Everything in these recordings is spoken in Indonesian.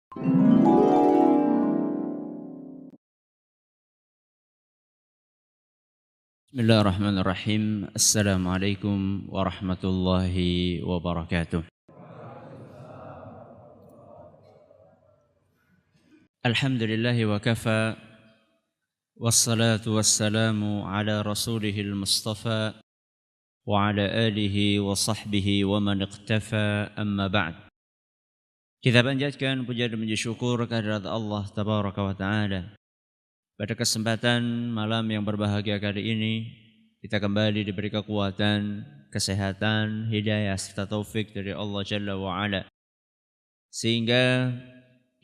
Bismillahirrahmanirrahim. Assalamualaikum warahmatullahi wabarakatuh. Alhamdulillahi wa kafa. Wassalatu wassalamu ala rasulihil mustafa wa ala alihi wa sahbihi wa man iqtafa, amma ba'd. Kita panjatkan puja dan puji syukur kehadirat Allah tabaraka wa ta'ala. Pada kesempatan malam yang berbahagia kali ini, kita kembali diberi kekuatan, kesehatan, hidayah serta taufik dari Allah Jalla wa Ala, sehingga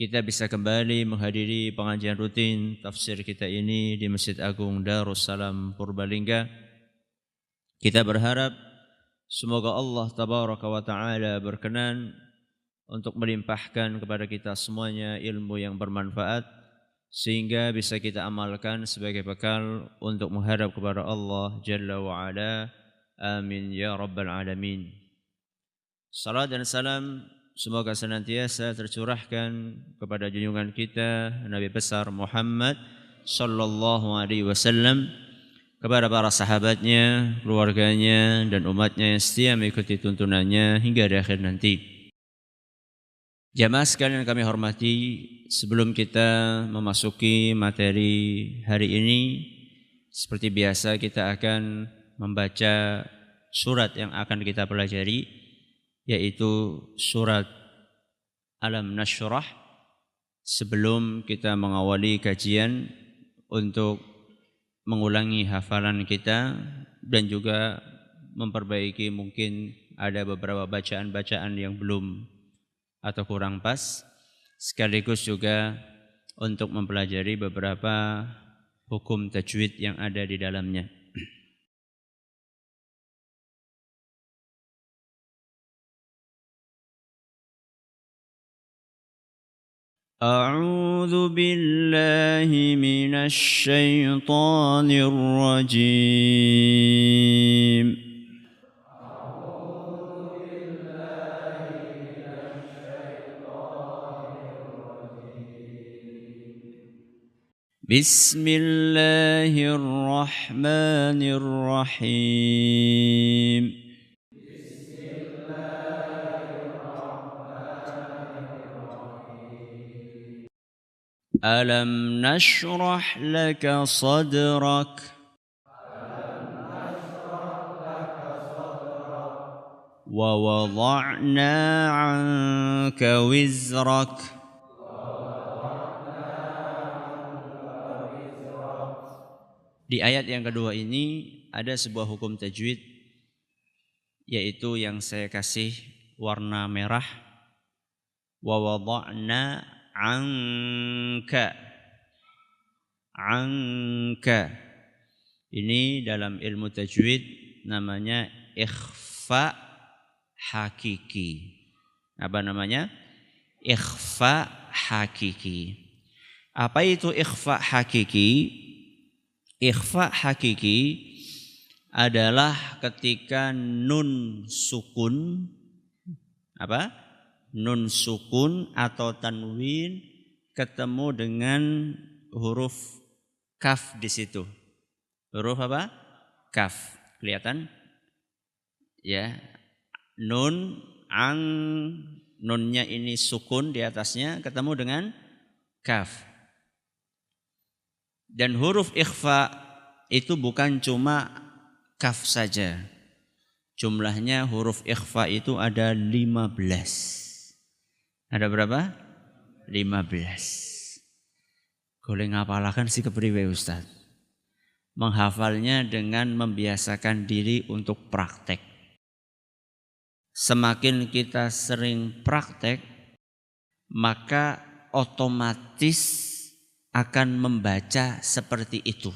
kita bisa kembali menghadiri pengajian rutin tafsir kita ini di Masjid Agung Darussalam Purbalingga. Kita berharap semoga Allah Tabaraka wa Ta'ala berkenan untuk melimpahkan kepada kita semuanya ilmu yang bermanfaat, sehingga bisa kita amalkan sebagai bekal untuk menghadap kepada Allah Jalla wa Ala. Amin ya rabbal alamin. Salat dan salam semoga senantiasa tercurahkan kepada junjungan kita Nabi besar Muhammad sallallahu alaihi wasallam, kepada para sahabatnya, keluarganya dan umatnya yang setia mengikuti tuntunannya hingga di akhir nanti. Jamaah sekalian kami hormati, sebelum kita memasuki materi hari ini, seperti biasa kita akan membaca surat yang akan kita pelajari, yaitu surat Alam Nashrah, sebelum kita mengawali kajian untuk mengulangi hafalan kita dan juga memperbaiki mungkin ada beberapa bacaan-bacaan yang belum atau kurang pas, sekaligus juga untuk mempelajari beberapa hukum tajwid yang ada di dalamnya. A'udzu billahi minasy syaithanir rajim. Bismillahirrahmanirrahim. Alam nashrah laka sadrak wa wada'na 'anka wizrak. Di ayat yang kedua ini ada sebuah hukum tajwid, yaitu yang saya kasih warna merah, wa wada'na 'anka. Ini dalam ilmu tajwid namanya ikhfa hakiki. Apa namanya? Ikhfa hakiki. Apa itu ikhfa hakiki? Ikhfa hakiki adalah ketika nun sukun, apa? Nun sukun atau tanwin ketemu dengan huruf kaf di situ. Huruf apa? Kaf. Kelihatan? Ya. Nun, ang, nunnya ini sukun di atasnya ketemu dengan kaf. Dan huruf ikhfa itu bukan cuma kaf saja. Jumlahnya huruf ikhfa itu ada 15. Ada berapa? 15. Boleh ngapalakan si kepriwe Ustaz? Menghafalnya dengan membiasakan diri untuk praktek. Semakin kita sering praktek, maka otomatis akan membaca seperti itu.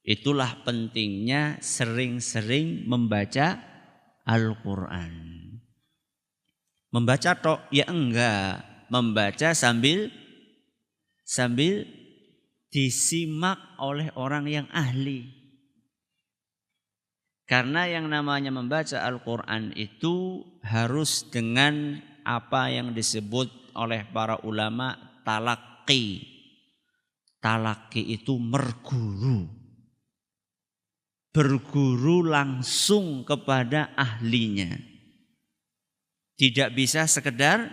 Itulah pentingnya sering-sering membaca Al-Quran. Membaca tok? Ya enggak. Membaca sambil disimak oleh orang yang ahli. Karena yang namanya membaca Al-Quran itu harus dengan apa yang disebut disebut oleh para ulama talaqi. Talaqi itu merguru. Berguru langsung kepada ahlinya. Tidak bisa sekedar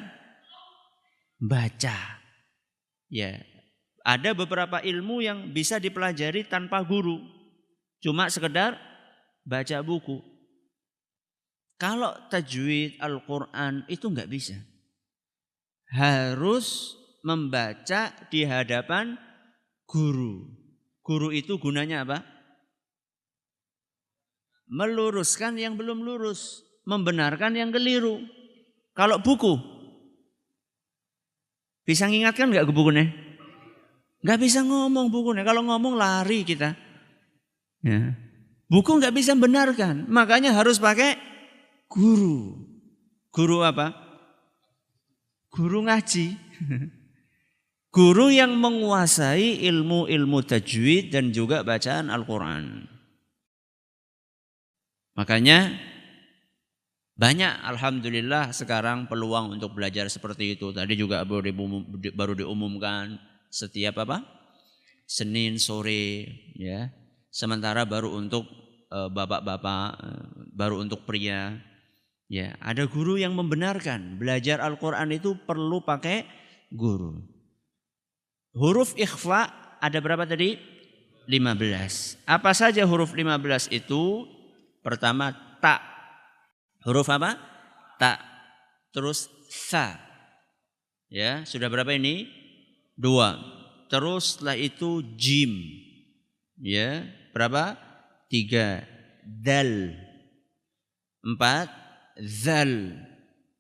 baca. Ya, ada beberapa ilmu yang bisa dipelajari tanpa guru. Cuma sekedar baca buku. Kalau tajwid Al-Quran itu enggak bisa. Harus membaca di hadapan guru. Guru itu gunanya apa? Meluruskan yang belum lurus, membenarkan yang keliru. Kalau buku, bisa ngingatkan nggak ke bukunya? Nggak bisa ngomong bukunya. Kalau ngomong lari kita. Ya. Buku nggak bisa benarkan, makanya harus pakai guru. Guru apa? Guru ngaji. Guru yang menguasai ilmu-ilmu tajwid dan juga bacaan Al-Quran. Makanya banyak alhamdulillah sekarang peluang untuk belajar seperti itu. Tadi juga baru diumumkan setiap apa? Senin sore ya. Sementara baru untuk bapak-bapak, baru untuk pria. Ya, ada guru yang membenarkan belajar Al-Quran itu perlu pakai guru. Huruf ikhfa ada berapa tadi? 15. Apa saja huruf 15 itu? Pertama ta. Huruf apa? Ta. Terus sa. Ya, sudah berapa ini? 2. Terus setelah itu jim. Ya, berapa? 3. Dal. 4. Zal.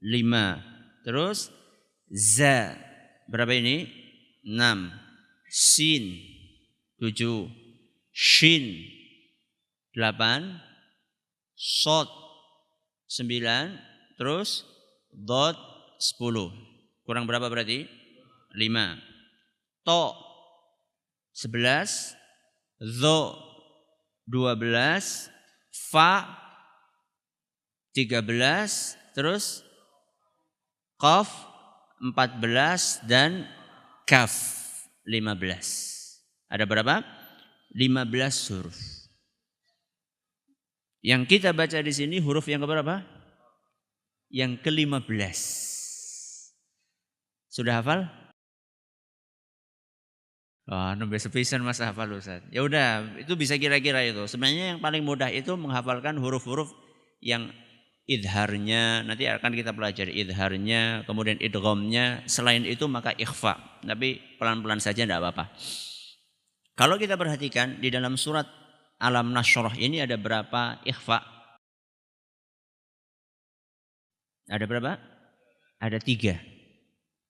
5. Terus za. Berapa ini? 6. Sin. 7. Shin. 8. Sod 9, terus dot 10. Kurang berapa berarti? 5. To 11, zo 12, fa 13, terus qaf 14 dan kaf 15. Ada berapa? 15 huruf. Yang kita baca di sini huruf yang keberapa? Yang ke-15. Sudah hafal? Oh, nembe sepisan Mas hafal Ustaz. Ya udah, itu bisa kira-kira itu. Sebenarnya yang paling mudah itu menghafalkan huruf-huruf yang idharnya, nanti akan kita pelajari idharnya, kemudian idghamnya. Selain itu maka ikhfa. Tapi pelan-pelan saja tidak apa-apa. Kalau kita perhatikan di dalam surat Alam Nashrah ini ada berapa ikhfa? Ada berapa? Ada 3.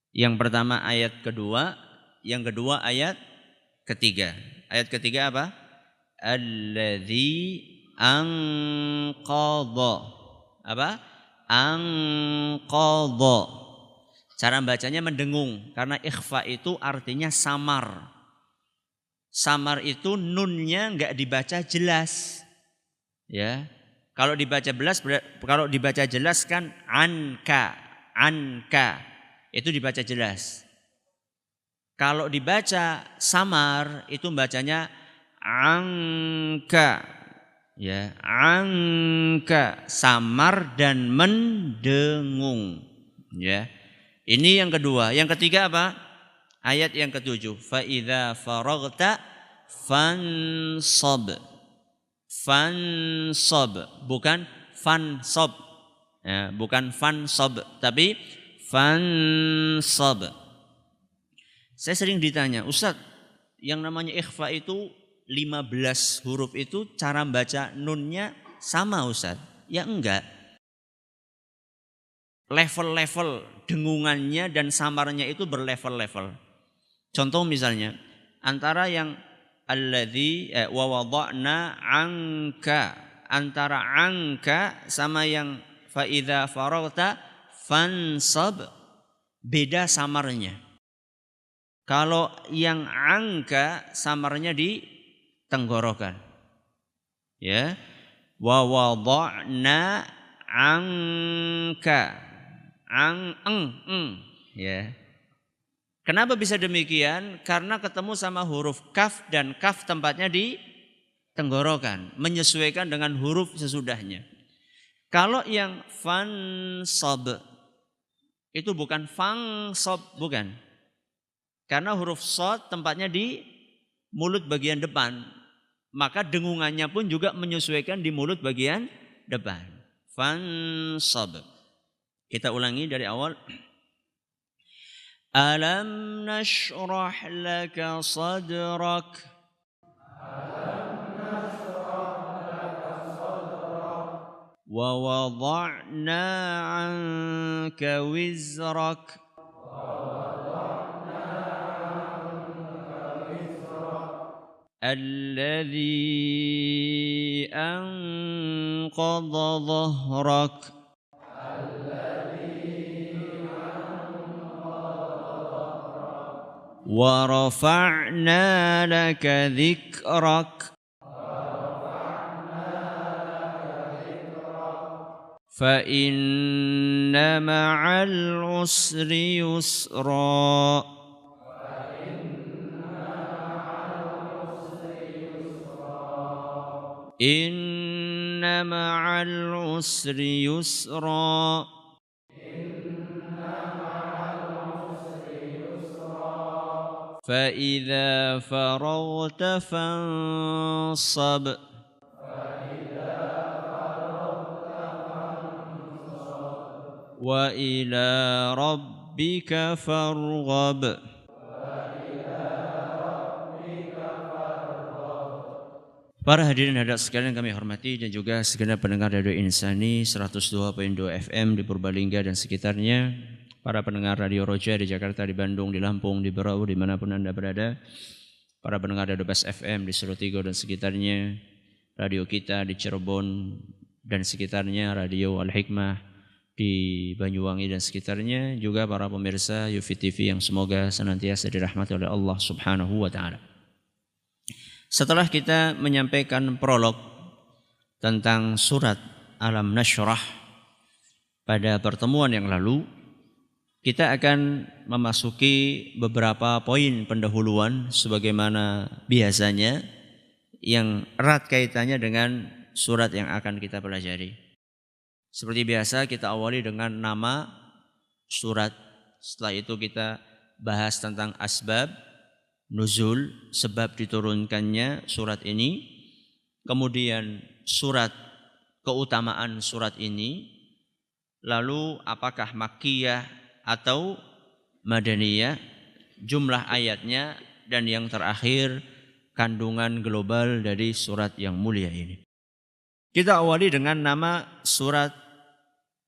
Yang pertama ayat kedua, yang kedua ayat ketiga. Ayat ketiga apa? Alladzi anqadha. Apa? Anqadha. Cara bacanya mendengung karena ikhfa itu artinya samar. Samar itu nunnya enggak dibaca jelas. Ya. Kalau dibaca jelas kan anka itu dibaca jelas. Kalau dibaca samar itu bacanya angka. Ya, angka, samar dan mendengung. Ya. Ini yang kedua. Yang ketiga apa? Ayat yang ke-7, fa idza faraghta fansab. Fansab, bukan fansab. Ya, bukan fansab, tapi fansab. Saya sering ditanya, Ustaz, yang namanya ikhfa itu 15 huruf itu cara baca nunnya sama Ustaz? Ya enggak. Level-level dengungannya dan samarnya itu berlevel-level. Contoh misalnya antara yang alladzi wa wada'na anka, antara angka sama yang fa idza faraghta fansab, beda samarnya. Kalau yang angka samarnya di tenggorokan. Ya. Wa wada'na angka. Ya. Kenapa bisa demikian? Karena ketemu sama huruf kaf dan kaf tempatnya di tenggorokan, menyesuaikan dengan huruf sesudahnya. Kalau yang fansab itu bukan fangsob, bukan. Karena huruf sod tempatnya di mulut bagian depan, maka dengungannya pun juga menyesuaikan di mulut bagian depan. Fansab. Kita ulangi dari awal. Alam nashrah laka sadrak. Wa wada'na 'anka wizrak. Alladhi anqadha dhahrak. Wa rafa'na laka dhikrak. Fa inna ma'al usri yusra. Inna ma'al usri yusra. Fa idza faraghta fansab. Wa ila rabbika farghab. Para hadirin hadirat sekalian kami hormati dan juga segenap pendengar Radio Insani 102.2 FM di Purbalingga dan sekitarnya, para pendengar Radio Roja di Jakarta, di Bandung, di Lampung, di Berau, dimanapun Anda berada, para pendengar Radio Bas FM di Solotigo dan sekitarnya, radio kita di Cirebon dan sekitarnya, Radio Al-Hikmah di Banyuwangi dan sekitarnya, juga para pemirsa Yufi TV yang semoga senantiasa dirahmati oleh Allah Subhanahu wa Ta'ala. Setelah kita menyampaikan prolog tentang surat Alam Nashrah pada pertemuan yang lalu, kita akan memasuki beberapa poin pendahuluan sebagaimana biasanya yang erat kaitannya dengan surat yang akan kita pelajari. Seperti biasa kita awali dengan nama surat, setelah itu kita bahas tentang asbab nuzul, sebab diturunkannya surat ini, kemudian surat, keutamaan surat ini, lalu apakah makkiyah atau madaniyah, jumlah ayatnya, dan yang terakhir kandungan global dari surat yang mulia ini. Kita awali dengan nama surat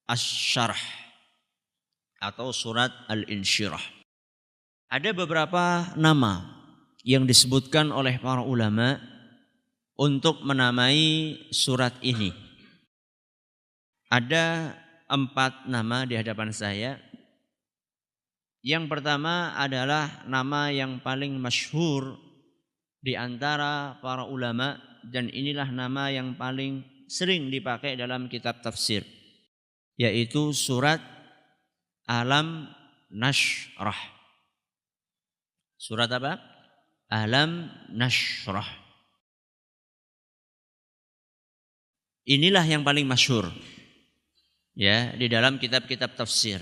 Asy-Syarh atau surat Al-Insyirah. Ada beberapa nama yang disebutkan oleh para ulama untuk menamai surat ini. Ada 4 nama di hadapan saya. Yang pertama adalah nama yang paling masyhur di antara para ulama, dan inilah nama yang paling sering dipakai dalam kitab tafsir, yaitu surat Alam Nashrah. Surat apa? Alam Nashrah. Inilah yang paling masyhur ya di dalam kitab-kitab tafsir.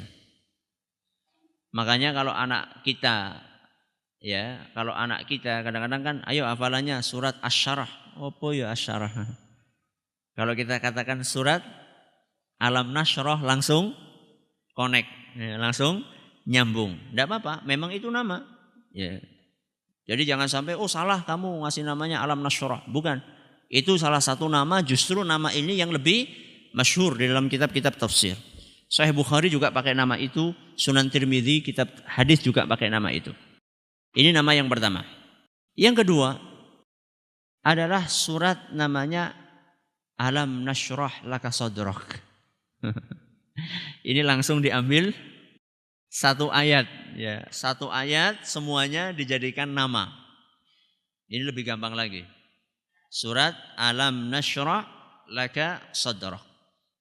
Makanya kalau anak kita kadang-kadang kan ayo hafalannya surat Asy-Syarah. Apa ya Asy-Syarah? Kalau kita katakan surat Alam Nashrah langsung connect, ya, langsung nyambung. Enggak apa-apa, memang itu nama. Ya. Jadi jangan sampai salah kamu ngasih namanya Alam Nashrah. Bukan. Itu salah satu nama, justru nama ini yang lebih masyhur di dalam kitab-kitab tafsir. Sahih Bukhari juga pakai nama itu, Sunan Tirmidzi kitab hadis juga pakai nama itu. Ini nama yang pertama. Yang kedua adalah surat namanya Alam Nashrah Laka Sadrak. Ini langsung diambil satu ayat, ya, satu ayat semuanya dijadikan nama. Ini lebih gampang lagi. Surat Alam Nashrah Laka Sadrak.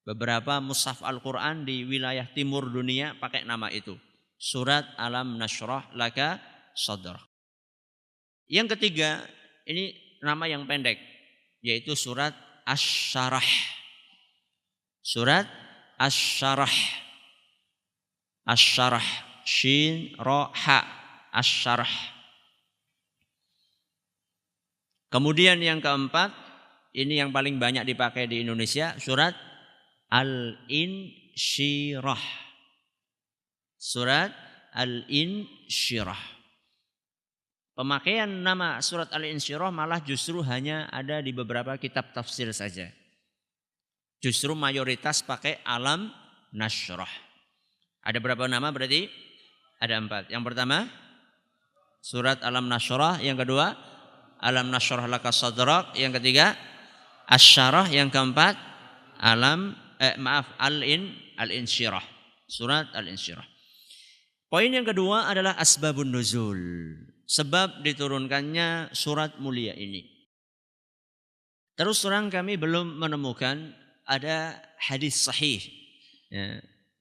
Beberapa mushaf Al-Quran di wilayah timur dunia pakai nama itu. Surat Alam Nashrah Laka Sadrak. Yang ketiga, ini nama yang pendek, yaitu surat Asy-Syarah. Surat Asy-Syarah. Asy-Syarah. Shin, Ra, Ha. Asy-Syarah. Kemudian yang keempat, ini yang paling banyak dipakai di Indonesia, surat Al-Insyirah. Surat Al-Insyirah. Pemakaian nama surat Al-Insyirah malah justru hanya ada di beberapa kitab tafsir saja. Justru mayoritas pakai Alam Nashrah. Ada berapa nama berarti? Ada 4. Yang pertama, surat Alam Nashrah. Yang kedua, Alam Nashrah Laka Sadrak. Yang ketiga, Asy-Syarah. Yang keempat, Al-Insyirah. Surat Al-Insyirah. Poin yang kedua adalah asbabun nuzul. Sebab diturunkannya surat mulia ini. Terus terang kami belum menemukan ada hadis sahih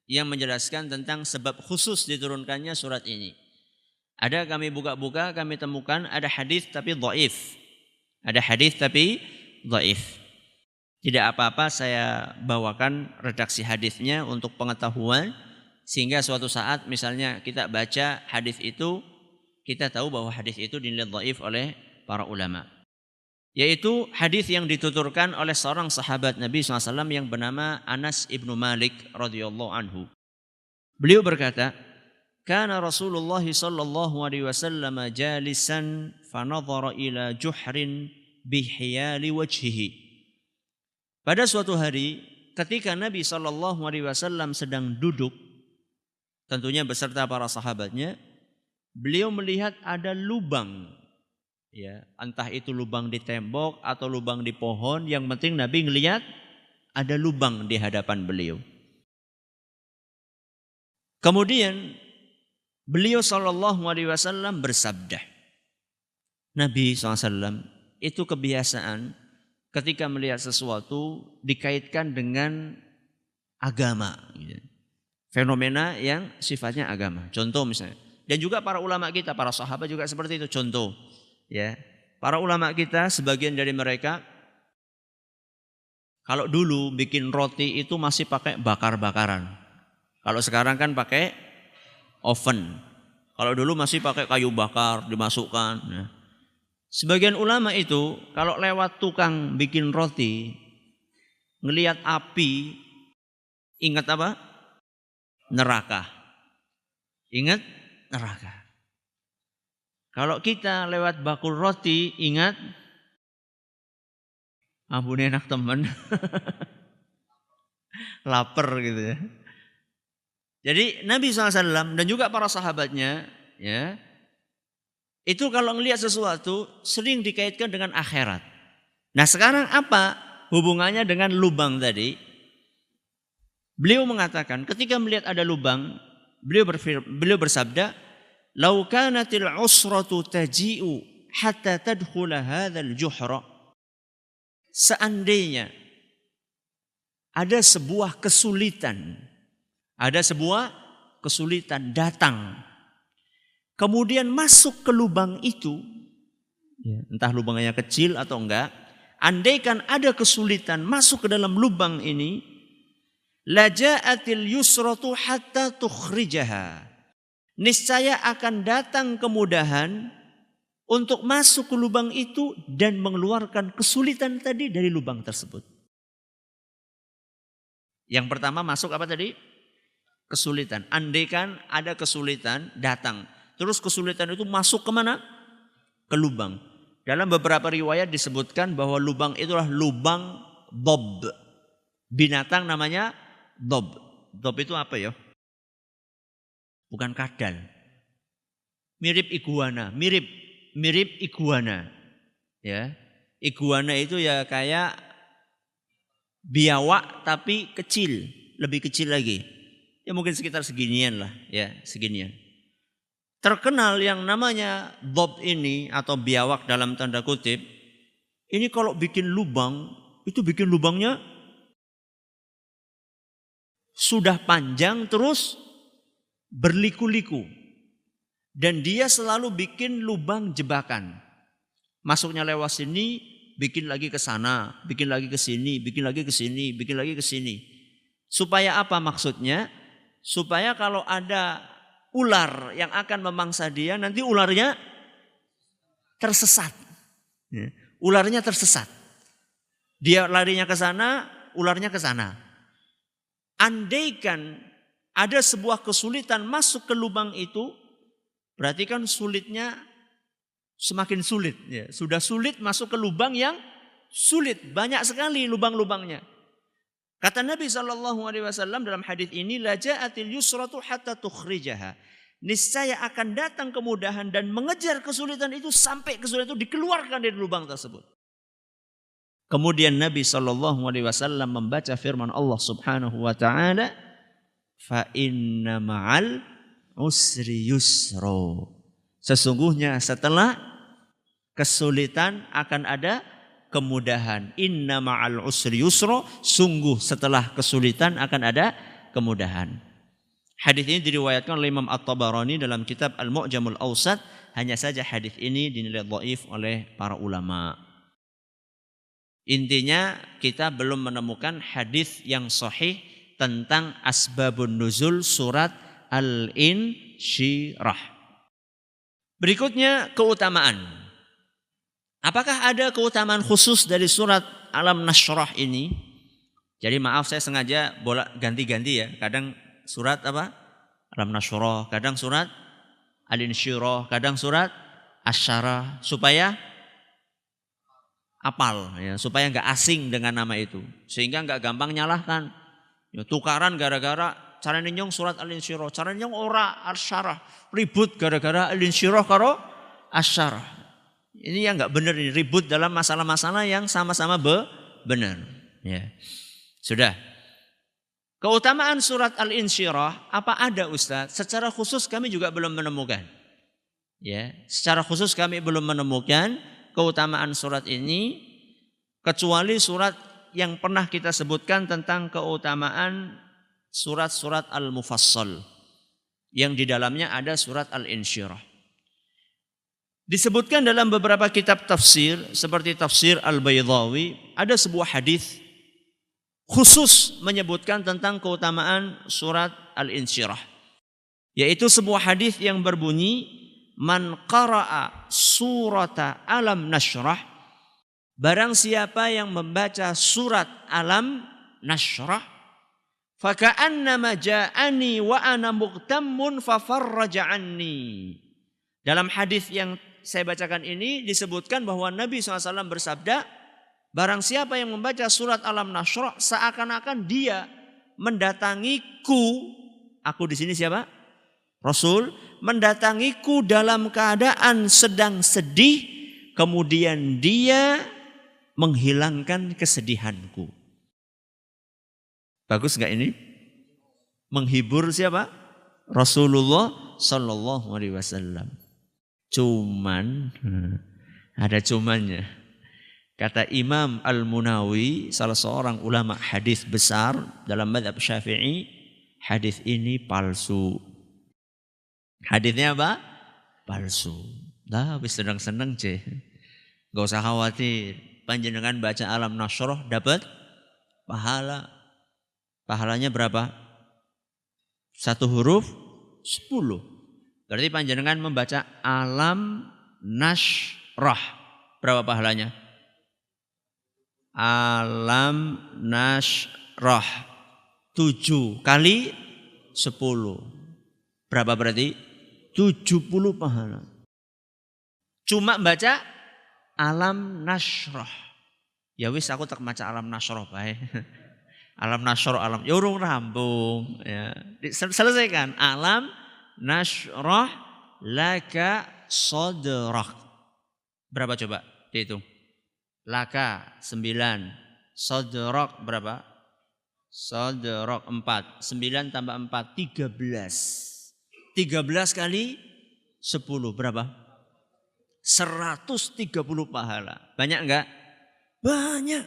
yang menjelaskan tentang sebab khusus diturunkannya surat ini. Ada kami buka-buka, kami temukan ada hadis tapi dhaif. Ada hadis tapi dhaif. Tidak apa-apa saya bawakan redaksi hadisnya untuk pengetahuan. Sehingga suatu saat misalnya kita baca hadis itu, kita tahu bahwa hadis itu dinilai dhaif oleh para ulama. Yaitu hadis yang dituturkan oleh seorang sahabat Nabi SAW yang bernama Anas ibnu Malik radhiyallahu anhu. Beliau berkata, "Kana Rasulullah sallallahu alaihi wasallam jalisan fanadhara ila juhrin bihiyali wajhihi." Pada suatu hari ketika Nabi sallallahu alaihi wasallam sedang duduk, tentunya beserta para sahabatnya, beliau melihat ada lubang, ya, entah itu lubang di tembok atau lubang di pohon, yang penting Nabi melihat ada lubang di hadapan beliau. Kemudian beliau sallallahu alaihi wasallam bersabda. Nabi SAW itu kebiasaan ketika melihat sesuatu dikaitkan dengan agama, fenomena yang sifatnya agama. Contoh misalnya, dan juga para ulama kita, para sahabat juga seperti itu. Contoh, ya, para ulama kita sebagian dari mereka kalau dulu bikin roti itu masih pakai bakar-bakaran. Kalau sekarang kan pakai oven. Kalau dulu masih pakai kayu bakar dimasukkan. Nah, sebagian ulama itu kalau lewat tukang bikin roti, ngelihat api, ingat apa? Neraka. Ingat neraka. Kalau kita lewat bakul roti, ingat ampun enak teman. Lapar gitu ya. Jadi Nabi SAW dan juga para sahabatnya, ya, itu kalau ngelihat sesuatu sering dikaitkan dengan akhirat. Nah sekarang apa hubungannya dengan lubang tadi? Beliau mengatakan ketika melihat ada lubang, beliau bersabda, "Lau kanatil usratu taji'u hatta tadkhula hadzal juhra." Seandainya ada sebuah kesulitan datang, kemudian masuk ke lubang itu, entah lubangnya kecil atau enggak, andaikan ada kesulitan masuk ke dalam lubang ini, laja'atil yusratu hatta tukhrijaha. Niscaya akan datang kemudahan untuk masuk ke lubang itu dan mengeluarkan kesulitan tadi dari lubang tersebut. Yang pertama masuk apa tadi? Kesulitan. Andaikan ada kesulitan datang, terus kesulitan itu masuk ke mana? Ke lubang. Dalam beberapa riwayat disebutkan bahwa lubang itulah lubang dob. Binatang namanya dob. Dob itu apa ya? Bukan kadal. Mirip iguana, mirip iguana. Ya. Iguana itu ya kayak biawak tapi kecil, lebih kecil lagi. Ya mungkin sekitar seginian lah, ya, seginian. Terkenal yang namanya dob ini atau biawak dalam tanda kutip, ini kalau bikin lubang, itu bikin lubangnya sudah panjang terus berliku-liku. Dan dia selalu bikin lubang jebakan. Masuknya lewat sini, bikin lagi ke sana, bikin lagi ke sini, bikin lagi ke sini, bikin lagi ke sini. Supaya apa maksudnya? Supaya kalau ada ular yang akan memangsa dia, nanti ularnya tersesat. Ularnya tersesat. Dia larinya ke sana, ularnya ke sana. Andaikan ada sebuah kesulitan masuk ke lubang itu, berarti kan sulitnya semakin sulit. Ya. Sudah sulit masuk ke lubang yang sulit. Banyak sekali lubang-lubangnya. Kata Nabi SAW dalam hadis ini, la ja'atil yusratu hatta tukhrijaha. Niscaya akan datang kemudahan dan mengejar kesulitan itu sampai kesulitan itu dikeluarkan dari lubang tersebut. Kemudian Nabi SAW membaca firman Allah Subhanahu wa taala, fa inna ma'al usri yusro. Sesungguhnya setelah kesulitan akan ada kemudahan. Inna ma'al usri yusro. Sungguh setelah kesulitan akan ada kemudahan. Hadis ini diriwayatkan oleh Imam At-Tabarani dalam kitab Al-Mu'jamul Awsat. Hanya saja hadis ini dinilai dhaif oleh para ulama. Intinya kita belum menemukan hadis yang sahih tentang asbabun nuzul surat Al-Insyirah. Berikutnya keutamaan. Apakah ada keutamaan khusus dari surat Alam Nashrah ini? Jadi maaf saya sengaja ganti-ganti ya. Kadang surat apa? Alam Nashrah, kadang surat Al-Insyirah, kadang surat Asy-Syarah supaya apal ya, supaya enggak asing dengan nama itu. Sehingga enggak gampang nyalahkan. Ya, tukaran gara-gara cara ninyong surat Al-Insyirah, cara ninyong ora Asy-Syarah. Ribut gara-gara Al-Insyirah karo Asy-Syarah. Ini yang enggak benar, ini ribut dalam masalah-masalah yang sama-sama benar. Ya. Sudah. Keutamaan surat Al-Insyirah apa ada Ustaz? Secara khusus kami juga belum menemukan. Ya, secara khusus kami belum menemukan keutamaan surat ini kecuali surat yang pernah kita sebutkan tentang keutamaan surat-surat Al-Mufassal yang di dalamnya ada surat Al-Insyirah. Disebutkan dalam beberapa kitab tafsir seperti tafsir Al-Baydawi ada sebuah hadis khusus menyebutkan tentang keutamaan surat Al-Insyirah. Yaitu sebuah hadis yang berbunyi, man qara'a surata Alam Nashrah, barang siapa yang membaca surat Alam Nashrah, faka'annama ja'ani wa ana mughtammun fafarraja anni. Dalam hadis yang saya bacakan ini disebutkan bahwa Nabi SAW bersabda, barang siapa yang membaca surat Alam Nashrah seakan-akan dia mendatangiku, aku di sini siapa? Rasul, mendatangiku dalam keadaan sedang sedih, kemudian dia menghilangkan kesedihanku. Bagus enggak ini? Menghibur siapa? Rasulullah sallallahu alaihi wasallam. Cuman ada cumannya. Kata Imam Al-Munawi, salah seorang ulama hadis besar dalam mazhab Syafi'i, hadis ini palsu. Hadisnya apa? Palsu. Lah, wis seneng-seneng ceh. Gak usah khawatir. Panjenengan baca Alam Nashrah dapat pahala. Pahalanya berapa? 1 huruf 10. Berarti panjenengan membaca Alam Nashrah. Berapa pahalanya? Alam Nashrah 7 kali 10. Berapa berarti? 70 pahala. Cuma baca Alam Nashrah. Ya wis aku tak maca Alam Nashrah bae. Alam Nashrah alam ya urung rampung ya. Selesaikan Alam Nashrah laka sadrak. Berapa coba? Dihitung. Laka 9, sadrak berapa? Sadrak 4, 9 tambah 4 13. 13 kali 10 berapa? 130 pahala. Banyak enggak? Banyak.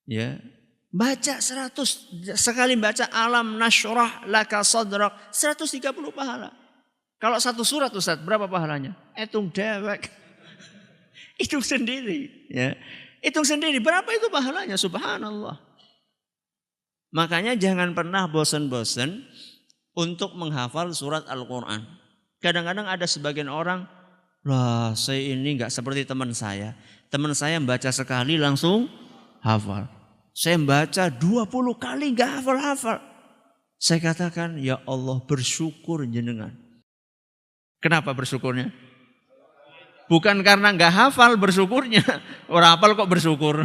Ya. Baca 100 sekali baca alam nasyrah laka sadrak 130 pahala. Kalau satu surat Ustaz, berapa pahalanya? Hitung dewek. Hitung sendiri, ya. Hitung sendiri berapa itu pahalanya? Subhanallah. Makanya jangan pernah bosan-bosan untuk menghafal surat Al-Qur'an. Kadang-kadang ada sebagian orang, lah saya ini enggak seperti teman saya. Teman saya membaca sekali langsung hafal. Saya membaca 20 kali enggak hafal-hafal. Saya katakan, ya Allah bersyukur jenengan. Kenapa bersyukurnya? Bukan karena enggak hafal bersyukurnya. Orang hafal kok bersyukur.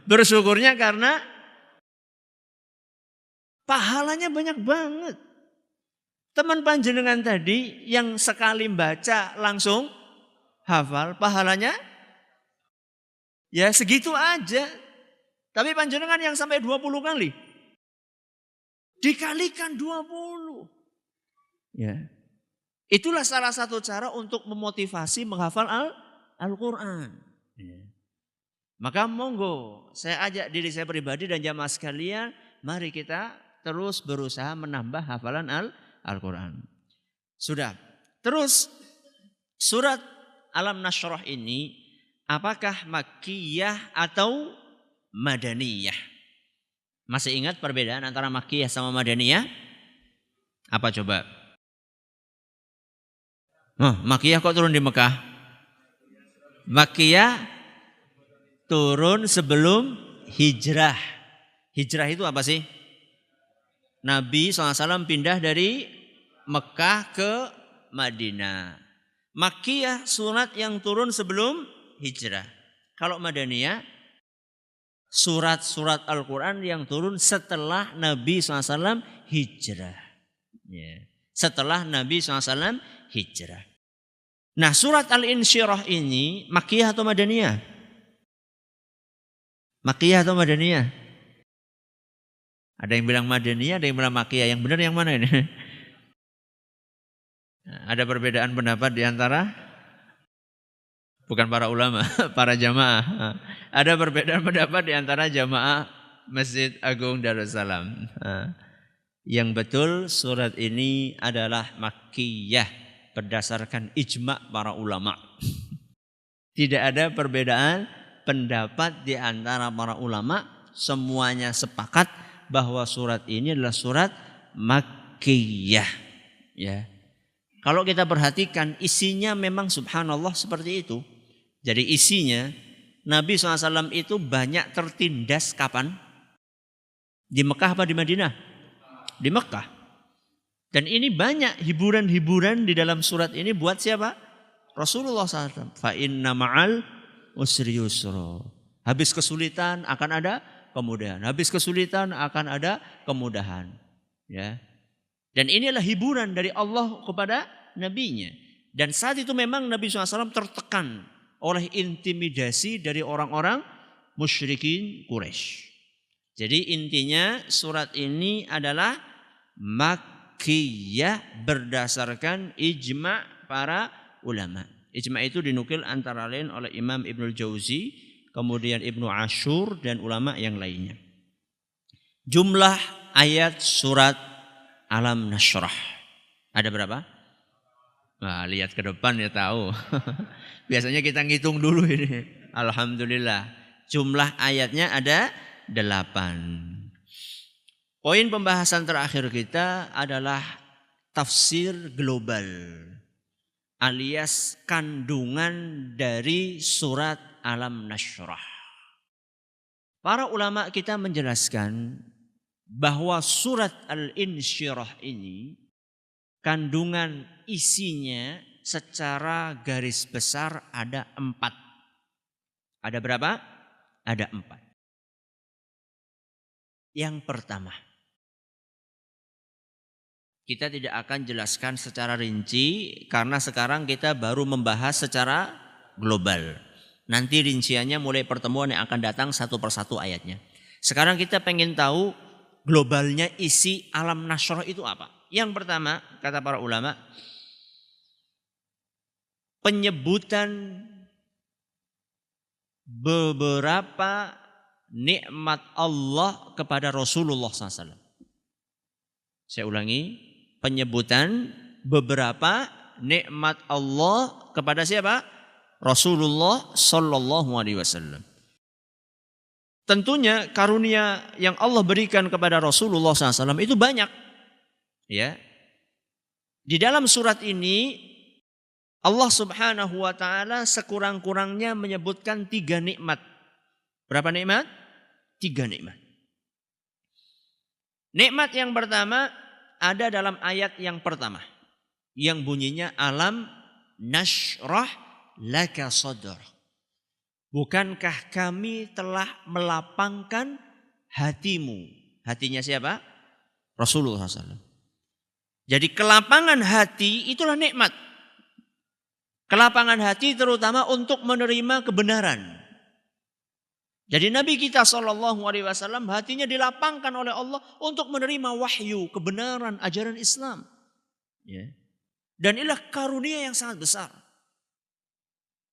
Bersyukurnya karena pahalanya banyak banget. Teman panjenengan tadi yang sekali baca langsung hafal, pahalanya ya segitu aja. Tapi panjenengan yang sampai 20 kali. Dikalikan 20. Ya. Itulah salah satu cara untuk memotivasi menghafal Al-Quran. Ya. Maka monggo saya ajak diri saya pribadi dan jamaah sekalian. Mari kita terus berusaha menambah hafalan Al-Quran. Sudah. Terus surat Alam Nasyrah ini apakah Makkiyah atau Madaniyah? Masih ingat perbedaan antara Makkiyah sama Madaniyah? Apa coba? Makkiyah kok turun di Mekah? Makkiyah turun sebelum hijrah. Hijrah itu apa sih? Nabi SAW pindah dari Mekah ke Madinah. Makkiyah surat yang turun sebelum hijrah. Kalau Madaniyah surat-surat Al-Quran yang turun setelah Nabi SAW hijrah. Ya. Setelah Nabi SAW hijrah. Nah surat Al-Insyirah ini Makkiyah atau Madaniyah? Makkiyah atau Madaniyah? Ada yang bilang Madaniyah, ada yang bilang Makkiyah. Yang benar yang mana ini? Ada perbedaan pendapat di antara bukan para ulama, para jamaah. Ada perbedaan pendapat di antara jamaah Masjid Agung Darussalam. Yang betul surat ini adalah Makkiyah berdasarkan ijma' para ulama. Tidak ada perbedaan pendapat di antara para ulama. Semuanya sepakat bahwa surat ini adalah surat Makkiyah. Ya. Kalau kita perhatikan isinya memang subhanallah seperti itu. Jadi isinya Nabi SAW itu banyak tertindas kapan? Di Mekah apa di Madinah? Di Mekah. Dan ini banyak hiburan-hiburan di dalam surat ini buat siapa? Rasulullah SAW. Fa inna ma'al usri yusra. Habis kesulitan akan ada kemudahan. Habis kesulitan akan ada kemudahan. Ya. Dan inilah hiburan dari Allah kepada nabinya. Dan saat itu memang Nabi SAW tertekan oleh intimidasi dari orang-orang musyrikin Quraisy. Jadi intinya surat ini adalah Makkiyah berdasarkan ijma' para ulama. Ijma' itu dinukil antara lain oleh Imam Ibnul Jauzi, kemudian Ibnu Ashur dan ulama yang lainnya. Jumlah ayat surat Alam Nasyrah ada berapa? Nah, lihat ke depan ya tahu. Biasanya kita ngitung dulu ini. Alhamdulillah. Jumlah ayatnya ada 8. Poin pembahasan terakhir kita adalah tafsir global alias kandungan dari surat Alam Nasyrah. Para ulama kita menjelaskan bahwa surat Al-Insyirah ini kandungan isinya secara garis besar ada 4. Ada berapa? Ada 4. Yang pertama, kita tidak akan jelaskan secara rinci karena sekarang kita baru membahas secara global. Nanti rinciannya mulai pertemuan yang akan datang satu persatu ayatnya. Sekarang kita pengen tahu globalnya isi Alam Nasyrah itu apa? Yang pertama, kata para ulama, penyebutan beberapa nikmat Allah kepada Rasulullah SAW. Saya ulangi, penyebutan beberapa nikmat Allah kepada siapa? Rasulullah Sallallahu Alaihi Wasallam. Tentunya karunia yang Allah berikan kepada Rasulullah SAW itu banyak. Ya, di dalam surat ini Allah Subhanahu Wa Taala sekurang-kurangnya menyebutkan 3 nikmat. Berapa nikmat? 3 nikmat. Nikmat yang pertama ada dalam ayat yang pertama, yang bunyinya alam nashrah laka sadr. Bukankah kami telah melapangkan hatimu? Hatinya siapa? Rasulullah SAW. Jadi kelapangan hati itulah nikmat. Kelapangan hati terutama untuk menerima kebenaran. Jadi Nabi kita SAW hatinya dilapangkan oleh Allah untuk menerima wahyu, kebenaran, ajaran Islam. Ya. Dan inilah karunia yang sangat besar.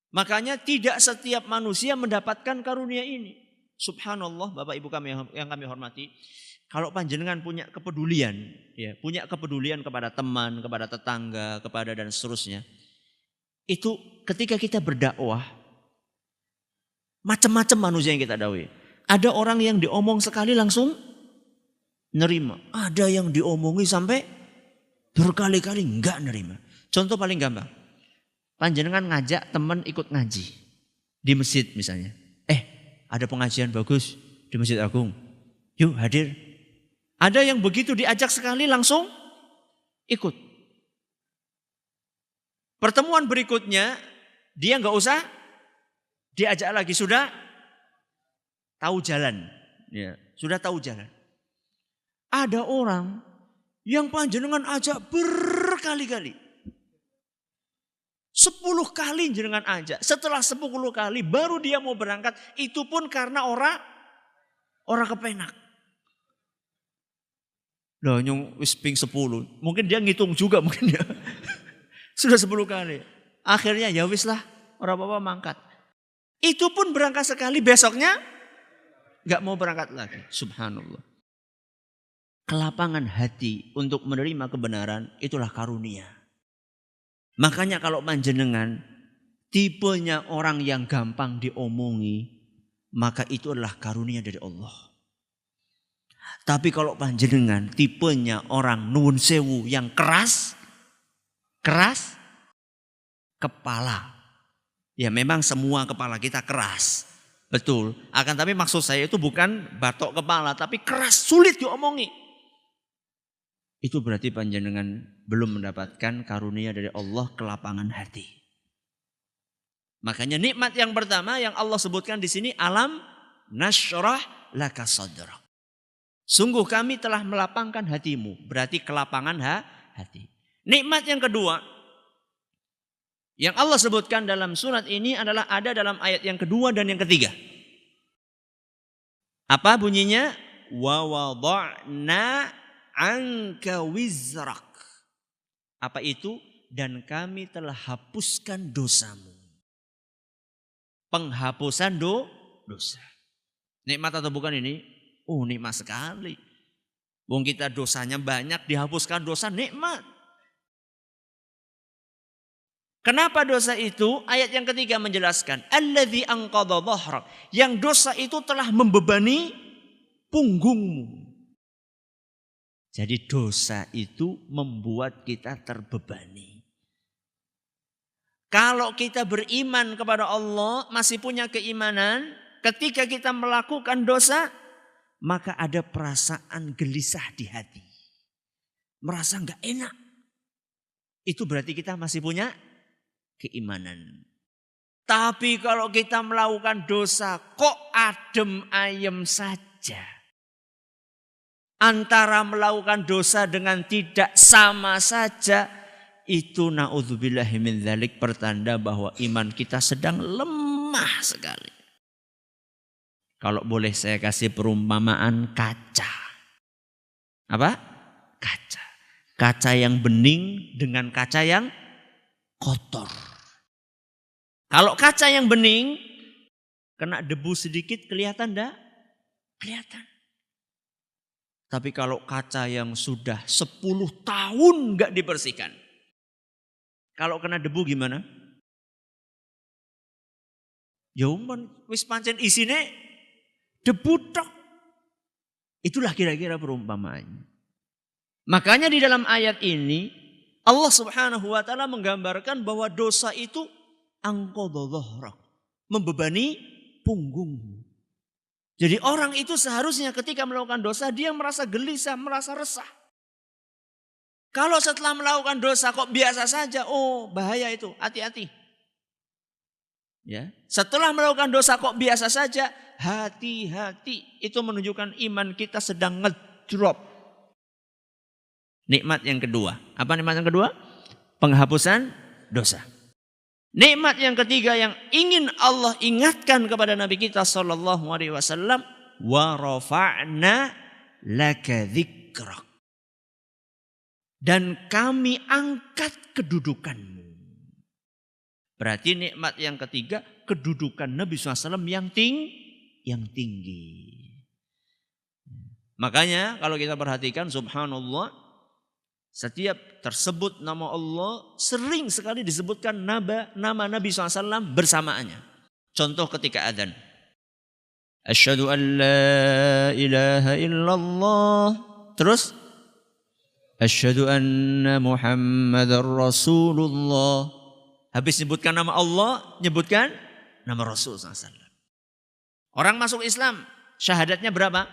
Makanya tidak setiap manusia mendapatkan karunia ini. Subhanallah, Bapak Ibu kami yang kami hormati. Kalau panjenengan punya kepedulian, ya, punya kepedulian kepada teman, kepada tetangga, kepada dan seterusnya. Itu ketika kita berdakwah, macam-macam manusia yang kita dakwai. Ada orang yang diomong sekali langsung nerima. Ada yang diomongi sampai berkali-kali enggak nerima. Contoh paling gampang. Panjenengan ngajak teman ikut ngaji di masjid misalnya. Ada pengajian bagus di Masjid Agung. Yuk hadir. Ada yang begitu diajak sekali langsung ikut. Pertemuan berikutnya dia nggak usah diajak lagi, sudah tahu jalan. Ya, sudah tahu jalan. Ada orang yang panjenengan ajak berkali-kali. 10 kali jenengan ajak. Setelah 10 kali baru dia mau berangkat. Itu pun karena orang kepenak. Loh nyung wis ping 10. Mungkin dia ngitung juga mungkin ya. Sudah 10 kali. Akhirnya ya wis lah, orang apa-apa mangkat. Itu pun berangkat sekali, besoknya enggak mau berangkat lagi. Subhanallah. Kelapangan hati untuk menerima kebenaran itulah karunia. Makanya kalau panjenengan tipenya orang yang gampang diomongi, maka itu adalah karunia dari Allah. Tapi kalau panjenengan tipenya orang nuwun sewu yang keras kepala. Ya memang semua kepala kita keras. Betul. Akan tapi maksud saya itu bukan batok kepala, tapi keras, sulit diomongi. Itu berarti panjenengan belum mendapatkan karunia dari Allah, kelapangan hati. Makanya nikmat yang pertama yang Allah sebutkan di sini alam nashrah laka sadrak. Sungguh kami telah melapangkan hatimu, berarti kelapangan hati. Nikmat yang kedua yang Allah sebutkan dalam surat ini adalah ada dalam ayat yang kedua dan yang ketiga. Apa bunyinya? Wa wada'na anka wizrak. Apa itu? Dan kami telah hapuskan dosamu. Penghapusan dosa. Nikmat atau bukan ini? Oh nikmat sekali. Wong kita dosanya banyak, dihapuskan dosa, nikmat. Kenapa dosa itu? Ayat yang ketiga menjelaskan. Alladzi anqadha dhahrak. Yang dosa itu telah membebani punggungmu. Jadi dosa itu membuat kita terbebani. Kalau kita beriman kepada Allah, masih punya keimanan, ketika kita melakukan dosa, maka ada perasaan gelisah di hati. Merasa enggak enak. Itu berarti kita masih punya keimanan. Tapi kalau kita melakukan dosa, kok adem ayem saja. Antara melakukan dosa dengan tidak sama saja, itu na'udzubillahi min dzalik pertanda bahwa iman kita sedang lemah sekali. Kalau boleh saya kasih perumpamaan kaca. Apa? Kaca. Kaca yang bening dengan kaca yang kotor. Kalau kaca yang bening, kena debu sedikit kelihatan enggak? Kelihatan. Tapi kalau kaca yang sudah 10 tahun nggak dibersihkan, kalau kena debu gimana? Ya wis pancen isine debu tok. Itulah kira-kira perumpamaannya. Makanya di dalam ayat ini Allah Subhanahu wa taala menggambarkan bahwa dosa itu angqadha dhahrak, membebani punggungmu. Jadi orang itu seharusnya ketika melakukan dosa dia merasa gelisah, merasa resah. Kalau setelah melakukan dosa kok biasa saja, oh bahaya itu, hati-hati. Ya, setelah melakukan dosa kok biasa saja, hati-hati. Itu menunjukkan iman kita sedang ngedrop. Nikmat yang kedua. Apa nikmat yang kedua? Penghapusan dosa. Nikmat yang ketiga yang ingin Allah ingatkan kepada Nabi kita sallallahu alaihi wasallam, wa rafa'na laka dzikrak. Dan kami angkat kedudukanmu. Berarti nikmat yang ketiga, kedudukan Nabi SAW yang tinggi. Makanya kalau kita perhatikan subhanallah, setiap tersebut nama Allah sering sekali disebutkan nama Nabi SAW bersamaannya. Contoh ketika adzan. Asyhadu an la ilaha illallah. Terus asyhadu anna Muhammadar Rasulullah. Habis nyebutkan nama Allah, nyebutkan nama Rasul SAW. Orang masuk Islam, syahadatnya berapa?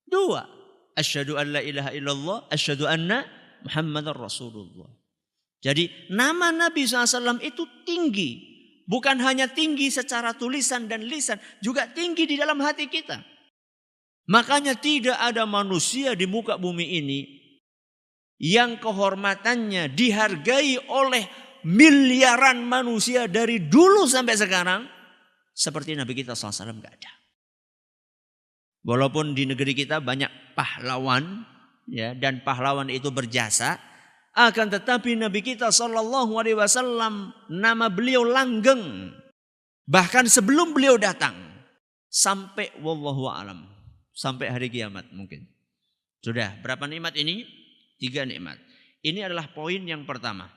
2. Asyhadu an la ilaha illallah, asyhadu anna Muhammadar Rasulullah. Jadi nama Nabi SAW itu tinggi. Bukan hanya tinggi secara tulisan dan lisan, juga tinggi di dalam hati kita. Makanya tidak ada manusia di muka bumi ini yang kehormatannya dihargai oleh miliaran manusia dari dulu sampai sekarang seperti Nabi kita SAW, gak ada. Walaupun di negeri kita banyak pahlawan, ya, dan pahlawan itu berjasa, akan tetapi Nabi kita sallallahu alaihi wasallam nama beliau langgeng. Bahkan sebelum beliau datang sampai wallahu alam, sampai hari kiamat mungkin. Sudah berapa nikmat ini? 3 nikmat. Ini adalah poin yang pertama.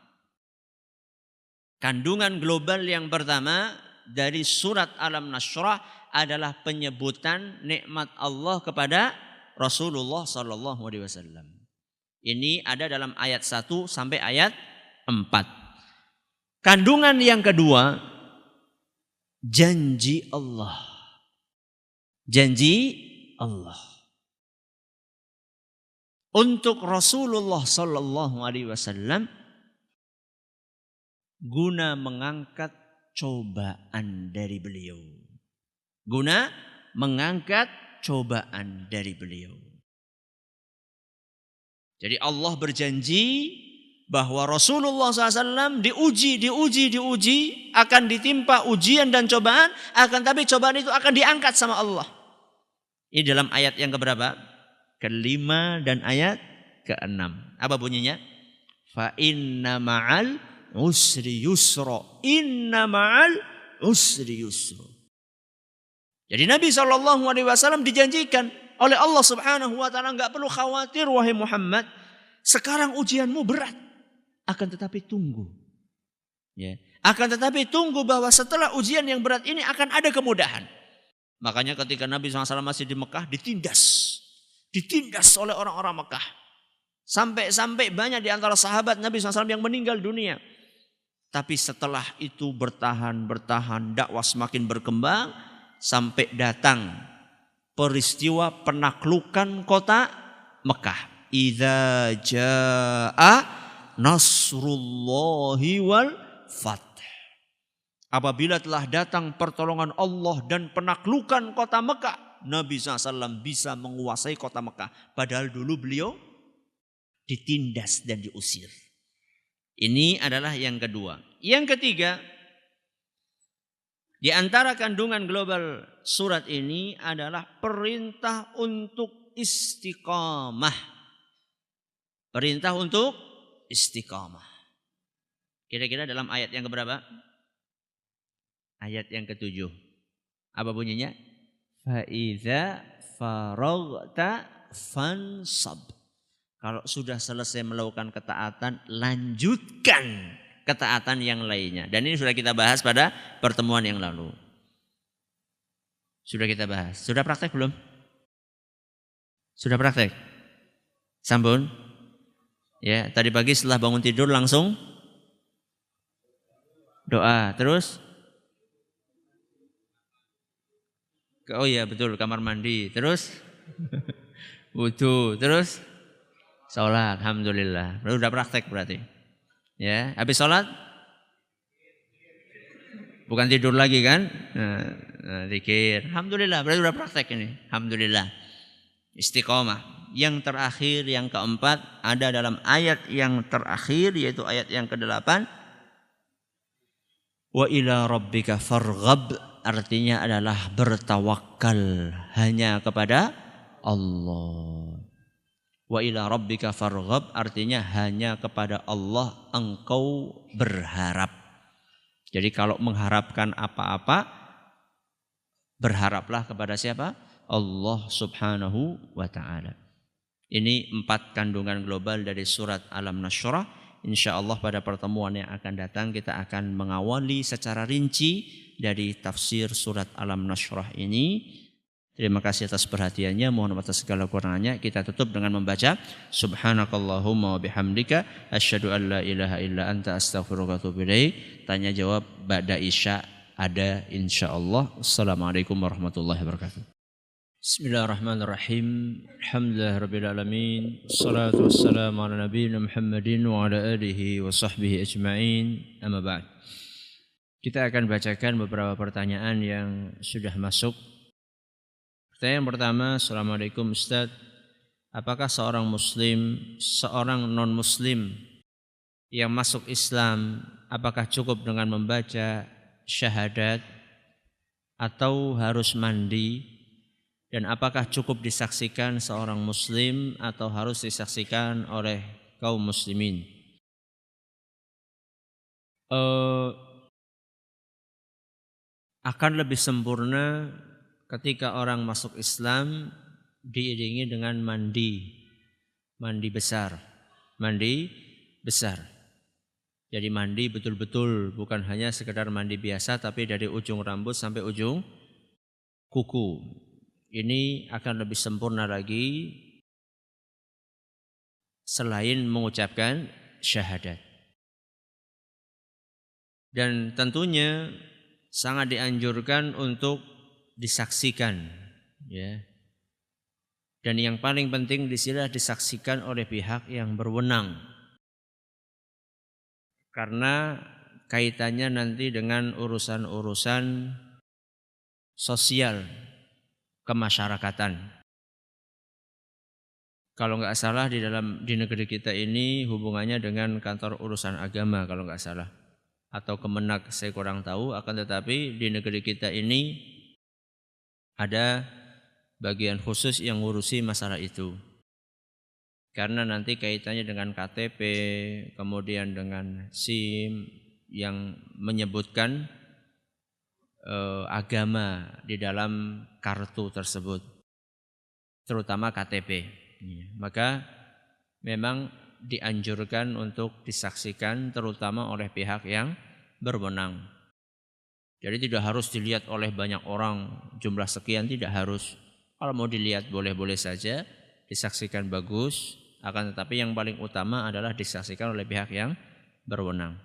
Kandungan global yang pertama dari surat Al-Nashrah adalah penyebutan nikmat Allah kepada Rasulullah sallallahu alaihi wasallam. Ini ada dalam ayat 1 sampai ayat 4. Kandungan yang kedua, janji Allah. Janji Allah. Untuk Rasulullah sallallahu alaihi wasallam guna mengangkat cobaan dari beliau. Guna mengangkat cobaan dari beliau. Jadi Allah berjanji bahwa Rasulullah SAW diuji, akan ditimpa ujian dan cobaan, tapi cobaan itu akan diangkat sama Allah. Ini dalam ayat yang keberapa? Ke-5 dan ayat ke-6. Apa bunyinya? Fa inna ma'al usri yusra. Inna ma'al usri yusra. Jadi Nabi SAW dijanjikan oleh Allah Subhanahu wa taala, enggak perlu khawatir wahai Muhammad. Sekarang ujianmu berat, akan tetapi tunggu. Ya, akan tetapi tunggu bahwa setelah ujian yang berat ini akan ada kemudahan. Makanya ketika Nabi SAW masih di Mekah ditindas oleh orang-orang Mekah. Sampai banyak di antara sahabat Nabi SAW yang meninggal dunia. Tapi setelah itu bertahan, dakwah semakin berkembang sampai datang peristiwa penaklukan kota Mekah. Idza jaa nasrullahi wal fath. Apabila telah datang pertolongan Allah dan penaklukan kota Mekah, Nabi SAW bisa menguasai kota Mekah. Padahal dulu beliau ditindas dan diusir. Ini adalah yang kedua. Yang ketiga, di antara kandungan global surat ini adalah perintah untuk istiqamah. Perintah untuk istiqamah. Kira-kira dalam ayat yang keberapa? Ayat yang ke-7. Apa bunyinya? Fa idza faraghta fansab. Kalau sudah selesai melakukan ketaatan, lanjutkan ketaatan yang lainnya. Dan ini sudah kita bahas pada pertemuan yang lalu. Sudah kita bahas. Sudah praktek belum? Sudah praktek? Sampun? Ya, tadi pagi setelah bangun tidur langsung doa. Terus? Oh iya betul, kamar mandi. Terus? Wudu. Terus? Sholat. Alhamdulillah. Sudah praktek berarti. Ya, habis sholat? Bukan tidur lagi kan? Zikir. Alhamdulillah, berarti sudah praktek ini. Alhamdulillah. Istiqomah. Yang terakhir, yang keempat, ada dalam ayat yang terakhir, yaitu ayat yang ke-8. Wa ila rabbika farghab, artinya adalah bertawakal hanya kepada Allah. Wa ila rabbika farghab, artinya hanya kepada Allah engkau berharap. Jadi kalau mengharapkan apa-apa, berharaplah kepada siapa? Allah subhanahu wa ta'ala. Ini 4 kandungan global dari surat Alam Nashrah. InsyaAllah pada pertemuan yang akan datang kita akan mengawali secara rinci dari tafsir surat Alam Nashrah ini. Terima kasih atas perhatiannya, mohon maaf atas segala kekurangannya. Kita tutup dengan membaca Subhanakallahumma wa bihamdika asyhadu an la ilaha illa anta astaghfiruka wa atubu ilaik. Tanya jawab ba'da isya ada insyaallah. Assalamualaikum warahmatullahi wabarakatuh. Bismillahirrahmanirrahim. Alhamdulillahirabbil alamin. Wassalatu wassalamu ala nabiyina Muhammadin wa ala alihi wa sahbihi ajmain. Amma ba'd. Kita akan bacakan beberapa pertanyaan yang sudah masuk. Pertanyaan pertama, Assalamualaikum Ustaz, apakah seorang muslim, seorang non-muslim yang masuk Islam, apakah cukup dengan membaca syahadat atau harus mandi? Dan apakah cukup disaksikan seorang muslim atau harus disaksikan oleh kaum muslimin? Akan lebih sempurna ketika orang masuk Islam diiringi dengan mandi besar. Jadi mandi betul-betul, bukan hanya sekedar mandi biasa, tapi dari ujung rambut sampai ujung kuku. Ini akan lebih sempurna lagi selain mengucapkan syahadat. Dan tentunya sangat dianjurkan untuk disaksikan, ya. Dan yang paling penting di sini disaksikan oleh pihak yang berwenang, karena kaitannya nanti dengan urusan-urusan sosial kemasyarakatan. Kalau nggak salah di negeri kita ini hubungannya dengan kantor urusan agama kalau nggak salah, atau Kemenak saya kurang tahu. Akan tetapi di negeri kita ini ada bagian khusus yang ngurusi masalah itu. Karena nanti kaitannya dengan KTP, kemudian dengan SIM yang menyebutkan agama di dalam kartu tersebut, terutama KTP. Maka memang dianjurkan untuk disaksikan terutama oleh pihak yang berwenang. Jadi tidak harus dilihat oleh banyak orang, jumlah sekian tidak harus. Kalau mau dilihat boleh-boleh saja, disaksikan bagus. Akan tetapi yang paling utama adalah disaksikan oleh pihak yang berwenang.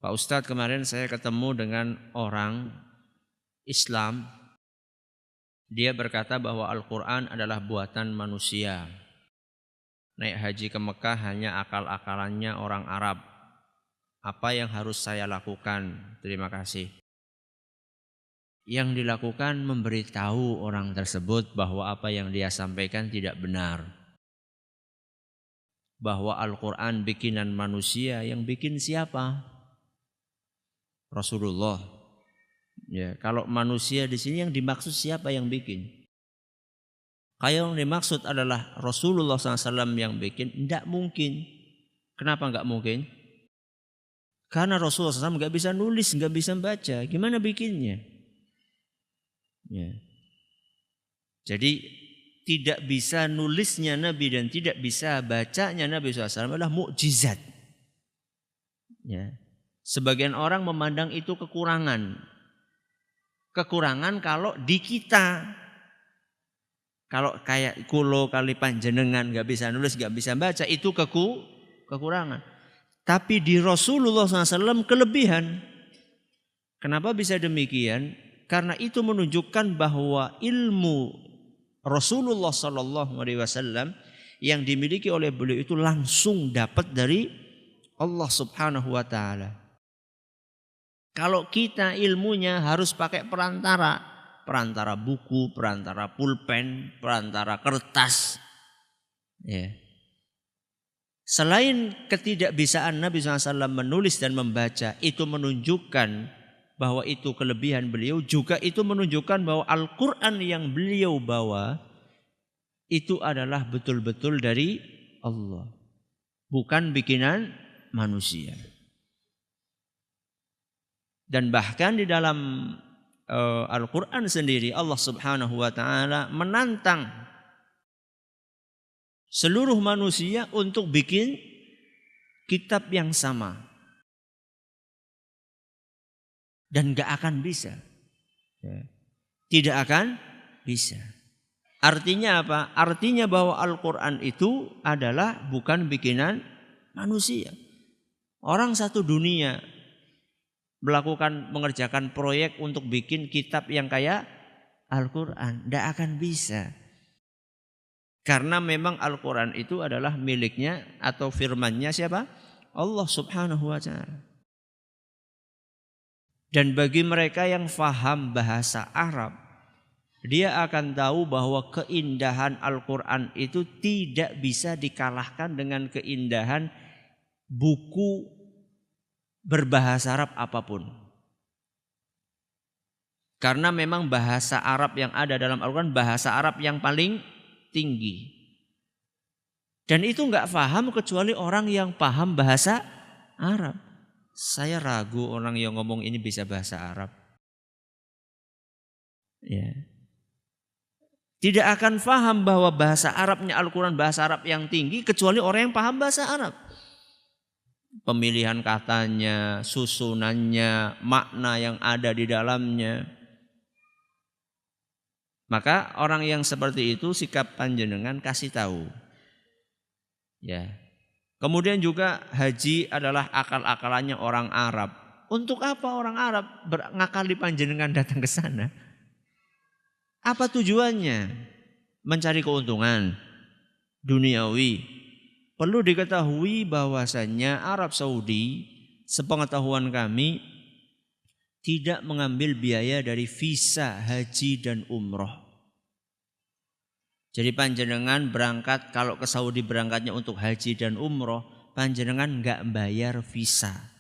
Pak Ustadz, kemarin saya ketemu dengan orang Islam. Dia berkata bahwa Al-Quran adalah buatan manusia. Naik haji ke Mekah hanya akal-akalannya orang Arab. Apa yang harus saya lakukan? Terima kasih. Yang dilakukan memberitahu orang tersebut bahwa apa yang dia sampaikan tidak benar. Bahwa Al-Quran bikinan manusia, yang bikin siapa? Rasulullah. Ya, kalau manusia di sini yang dimaksud siapa yang bikin? Kalau yang dimaksud adalah Rasulullah SAW yang bikin, tidak mungkin. Kenapa enggak mungkin? Karena Rasulullah SAW enggak bisa nulis, enggak bisa baca. Gimana bikinnya? Ya. Jadi tidak bisa nulisnya Nabi dan tidak bisa bacanya Nabi SAW adalah mukjizat. Ya. Sebagian orang memandang itu kekurangan. Kekurangan kalau di kita. Kalau kayak kulo kali panjenengan gak bisa nulis, gak bisa baca, itu kekurangan. Tapi di Rasulullah SAW kelebihan. Kenapa bisa demikian? Karena itu menunjukkan bahwa ilmu Rasulullah SAW yang dimiliki oleh beliau itu langsung dapat dari Allah Subhanahu wa Ta'ala. Kalau kita ilmunya harus pakai perantara buku, perantara pulpen, perantara kertas. Ya. Selain ketidakbisaan Nabi SAW menulis dan membaca, itu menunjukkan bahwa itu kelebihan beliau. Juga itu menunjukkan bahwa Al-Quran yang beliau bawa itu adalah betul-betul dari Allah, bukan bikinan manusia. Dan bahkan di dalam Al-Quran sendiri Allah Subhanahu wa Ta'ala menantang seluruh manusia untuk bikin kitab yang sama. Dan gak akan bisa. Tidak akan bisa. Artinya apa? Artinya bahwa Al-Quran itu adalah bukan bikinan manusia. Orang satu dunia mengerjakan proyek untuk bikin kitab yang kayak Al-Quran. Tidak akan bisa. Karena memang Al-Quran itu adalah miliknya atau firmannya siapa? Allah Subhanahu wa Ta'ala. Dan bagi mereka yang faham bahasa Arab, dia akan tahu bahwa keindahan Al-Quran itu tidak bisa dikalahkan dengan keindahan buku berbahasa Arab apapun. Karena memang bahasa Arab yang ada dalam Al-Quran bahasa Arab yang paling tinggi. Dan itu enggak paham kecuali orang yang paham bahasa Arab. Saya ragu orang yang ngomong ini bisa bahasa Arab. Ya. Tidak akan paham bahwa bahasa Arabnya Al-Quran bahasa Arab yang tinggi kecuali orang yang paham bahasa Arab. Pemilihan katanya, susunannya, makna yang ada di dalamnya. Maka orang yang seperti itu sikap panjenengan kasih tahu. Ya. Kemudian juga haji adalah akal-akalannya orang Arab. Untuk apa orang Arab ngakali panjenengan datang ke sana? Apa tujuannya? Mencari keuntungan duniawi. Perlu diketahui bahwasannya Arab Saudi, sepengetahuan kami, tidak mengambil biaya dari visa haji dan umroh. Jadi panjenengan berangkat, kalau ke Saudi berangkatnya untuk haji dan umroh, panjenengan enggak bayar visa.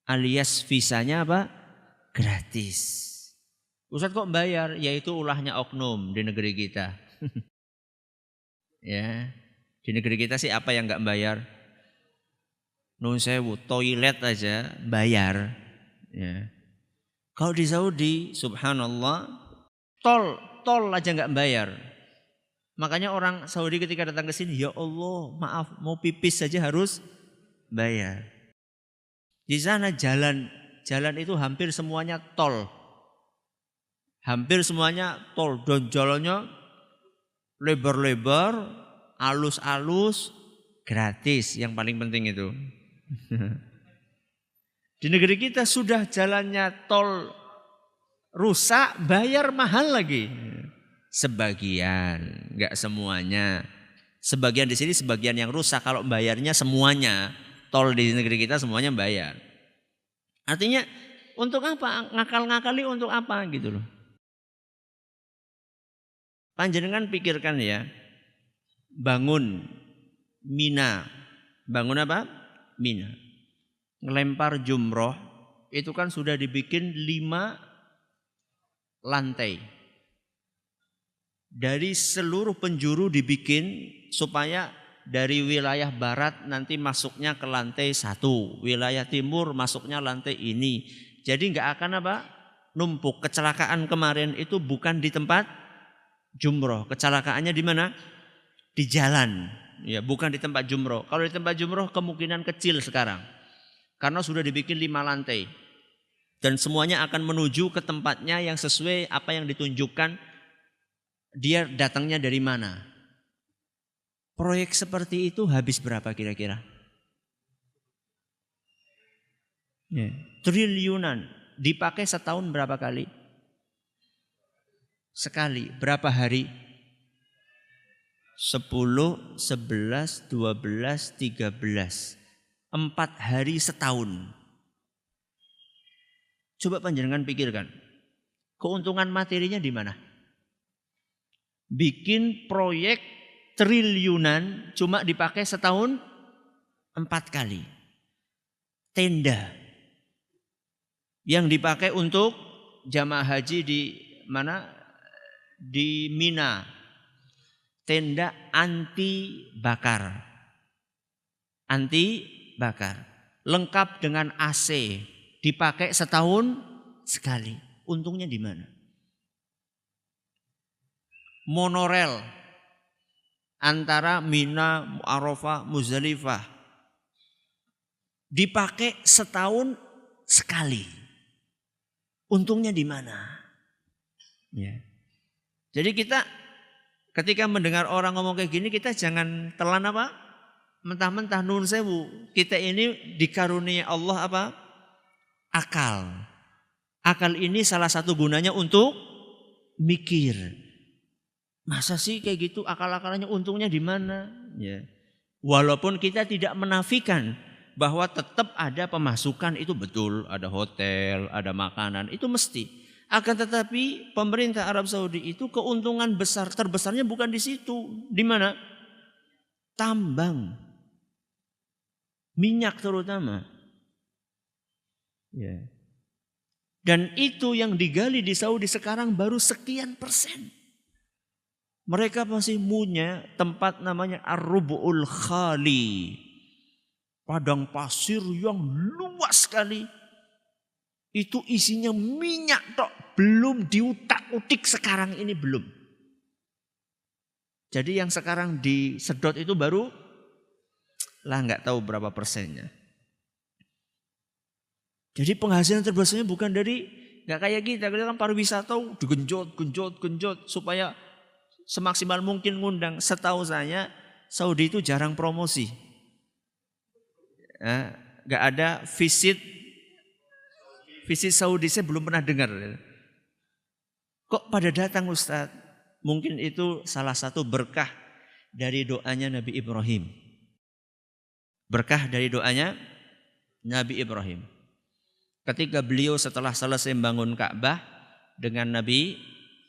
Alias visanya apa? Gratis. Ustadz kok bayar? Yaitu ulahnya oknum di negeri kita. Ya. Di negeri kita sih apa yang enggak bayar? Nun sewu, toilet aja bayar. Ya. Kalau di Saudi, subhanallah, tol aja enggak bayar. Makanya orang Saudi ketika datang ke sini, ya Allah, maaf, mau pipis saja harus bayar. Di sana jalan itu hampir semuanya tol. Hampir semuanya tol dan jalannya lebar-lebar, alus-alus, gratis, yang paling penting itu. Di negeri kita sudah jalannya tol rusak, bayar mahal lagi. Sebagian, enggak semuanya. Sebagian di sini, sebagian yang rusak. Kalau bayarnya semuanya, tol di negeri kita semuanya bayar. Artinya untuk apa? Ngakal-ngakali untuk apa gitu loh. Panjenengan pikirkan ya, bangun Mina. Bangun apa? Mina. Ngelempar jumroh, itu kan sudah dibikin 5 lantai. Dari seluruh penjuru dibikin supaya dari wilayah barat nanti masuknya ke lantai 1. Wilayah timur masuknya lantai ini. Jadi enggak akan apa? numpuk. Kecelakaan kemarin itu bukan di tempat jumroh. Kecelakaannya di mana? Di jalan. Ya, bukan di tempat jumroh. Kalau di tempat jumroh kemungkinan kecil sekarang. Karena sudah dibikin 5 lantai. Dan semuanya akan menuju ke tempatnya yang sesuai apa yang ditunjukkan dia datangnya dari mana. Proyek seperti itu habis berapa kira-kira? Ya. Triliunan. Dipakai setahun berapa kali? Sekali. Berapa hari? 10, 11, 12, 13. 4 hari setahun. Coba panjenengan pikirkan. Keuntungan materinya di mana? Bikin proyek triliunan cuma dipakai setahun 4 kali. Tenda yang dipakai untuk jamaah haji di mana? Di Mina. Tenda anti bakar. Anti bakar. Lengkap dengan AC. Dipakai setahun sekali. Untungnya di mana? Monorel antara Mina, Arafah, Muzdalifah dipakai setahun sekali. Untungnya di mana? Ya. Jadi kita ketika mendengar orang ngomong kayak gini, kita jangan telan apa? Mentah-mentah nun sewu. Kita ini dikaruniai Allah apa? Akal. Akal ini salah satu gunanya untuk mikir. Masa sih kayak gitu akal-akalannya untungnya di mana? Ya. Walaupun kita tidak menafikan bahwa tetap ada pemasukan itu betul, ada hotel, ada makanan, itu mesti. Akan tetapi pemerintah Arab Saudi itu keuntungan terbesarnya bukan di situ. Di mana? Tambang. Minyak terutama. Ya. Dan itu yang digali di Saudi sekarang baru sekian persen. Mereka masih punya tempat namanya Ar-Rubu'ul Khali. Padang pasir yang luas sekali. Itu isinya minyak tok. Belum diutak-utik sekarang ini belum. Jadi yang sekarang disedot itu baru nggak tahu berapa persennya. Jadi penghasilan terbesarnya bukan dari, nggak kayak kita kan pariwisata digenjot supaya semaksimal mungkin ngundang. Setahu saya Saudi itu jarang promosi. Gak ada visit Saudi, saya belum pernah dengar. Kok pada datang Ustadz? Mungkin itu salah satu berkah dari doanya Nabi Ibrahim. Berkah dari doanya Nabi Ibrahim. Ketika beliau setelah selesai membangun Ka'bah dengan Nabi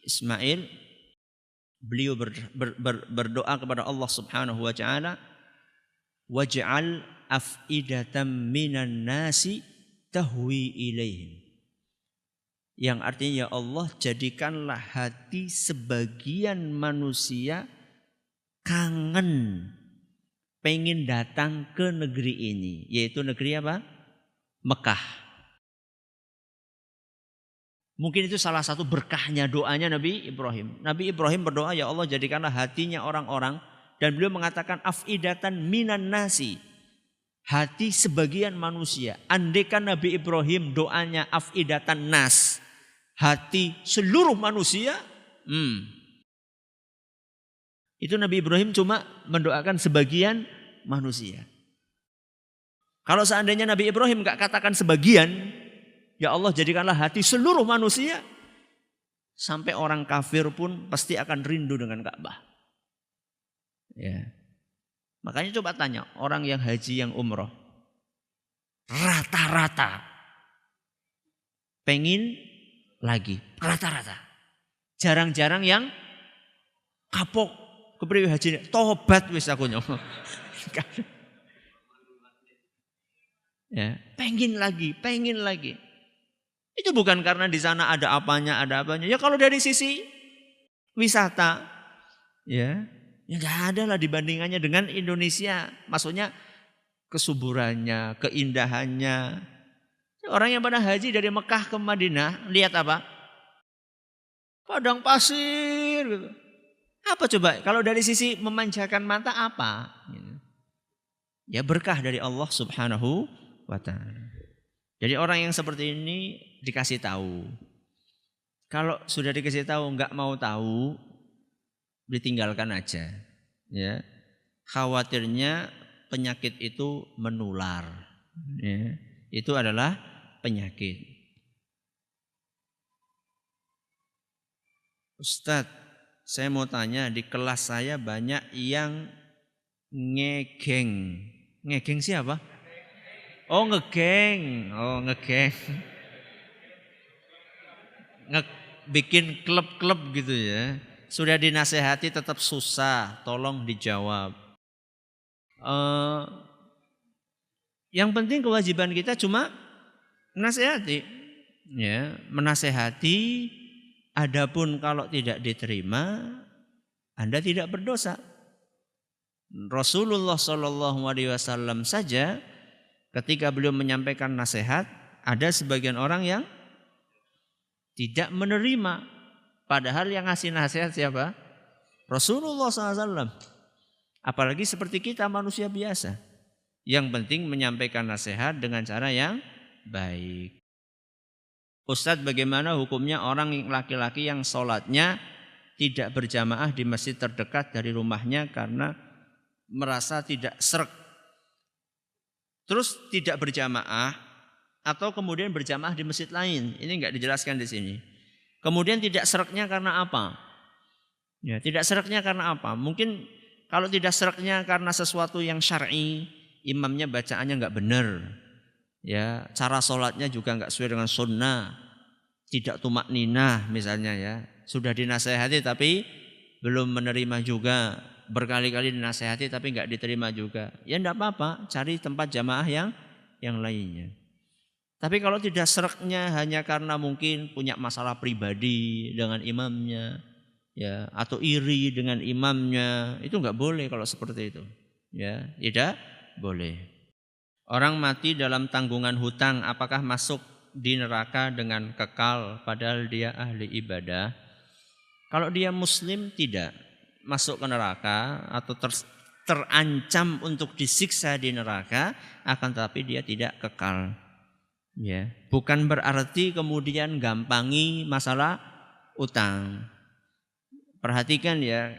Ismail, beliau berdoa kepada Allah Subhanahu wa taala, waj'al af'idatan minan nasi tahwi ilaihim. Yang artinya, ya Allah, jadikanlah hati sebagian manusia kangen pengen datang ke negeri ini, yaitu negeri apa? Mekah. Mungkin itu salah satu berkahnya doanya Nabi Ibrahim. Nabi Ibrahim berdoa, ya Allah, jadikanlah hatinya orang-orang, dan beliau mengatakan af'idatan minan nasi, hati sebagian manusia. Andaikan Nabi Ibrahim doanya af'idatan nas, hati seluruh manusia, itu Nabi Ibrahim cuma mendoakan sebagian manusia. Kalau seandainya Nabi Ibrahim gak katakan sebagian, ya Allah, jadikanlah hati seluruh manusia, sampai orang kafir pun pasti akan rindu dengan Ka'bah. Ya. Makanya coba tanya orang yang haji, yang umroh, rata-rata pengen lagi, rata-rata. Jarang-jarang yang kapok kepriwe haji, tobat wis aku nyoba. Ya, pengen lagi. Itu bukan karena di sana ada apanya. Ya kalau dari sisi wisata, ya nggak ada lah dibandingannya dengan Indonesia. Maksudnya kesuburannya, keindahannya. Orang yang pada haji dari Mekah ke Madinah, lihat apa? Padang pasir. Gitu. Apa coba? Kalau dari sisi memanjakan mata apa? Ya berkah dari Allah Subhanahu wa ta'ala. Jadi orang yang seperti ini dikasih tahu. Kalau sudah dikasih tahu nggak mau tahu, ditinggalkan aja. Ya, khawatirnya penyakit itu menular. Ya, itu adalah penyakit. Ustadz, saya mau tanya, di kelas saya banyak yang ngegeng. Ngegeng siapa? Oh ngegeng. Bikin klub-klub gitu ya. Sudah dinasehati tetap susah, tolong dijawab. Yang penting kewajiban kita cuma menasehati. Ya, menasehati. Adapun kalau tidak diterima, Anda tidak berdosa. Rasulullah SAW saja ketika beliau menyampaikan nasihat, ada sebagian orang yang tidak menerima. Padahal yang ngasih nasihat siapa? Rasulullah SAW. Apalagi seperti kita manusia biasa. Yang penting menyampaikan nasihat dengan cara yang baik. Ustadz, bagaimana hukumnya orang laki-laki yang sholatnya tidak berjamaah di masjid terdekat dari rumahnya karena merasa tidak sreg. Terus tidak berjamaah atau kemudian berjamaah di masjid lain. Ini enggak dijelaskan di sini. Kemudian tidak sregnya karena apa? Ya, tidak sregnya karena apa? Mungkin kalau tidak sregnya karena sesuatu yang syar'i, imamnya bacaannya enggak benar. Ya, cara sholatnya juga enggak sesuai dengan sunnah, tidak tumak ninah misalnya ya. Sudah dinasehati tapi belum menerima juga, berkali-kali dinasehati tapi enggak diterima juga. Ya enggak apa-apa, cari tempat jamaah yang lainnya. Tapi kalau tidak sereknya hanya karena mungkin punya masalah pribadi dengan imamnya, ya, atau iri dengan imamnya, itu enggak boleh kalau seperti itu. Ya, tidak boleh. Orang mati dalam tanggungan hutang, apakah masuk di neraka dengan kekal padahal dia ahli ibadah? Kalau dia muslim tidak masuk ke neraka atau terancam untuk disiksa di neraka, akan tetapi dia tidak kekal. Ya, bukan berarti kemudian gampangi masalah utang. Perhatikan ya,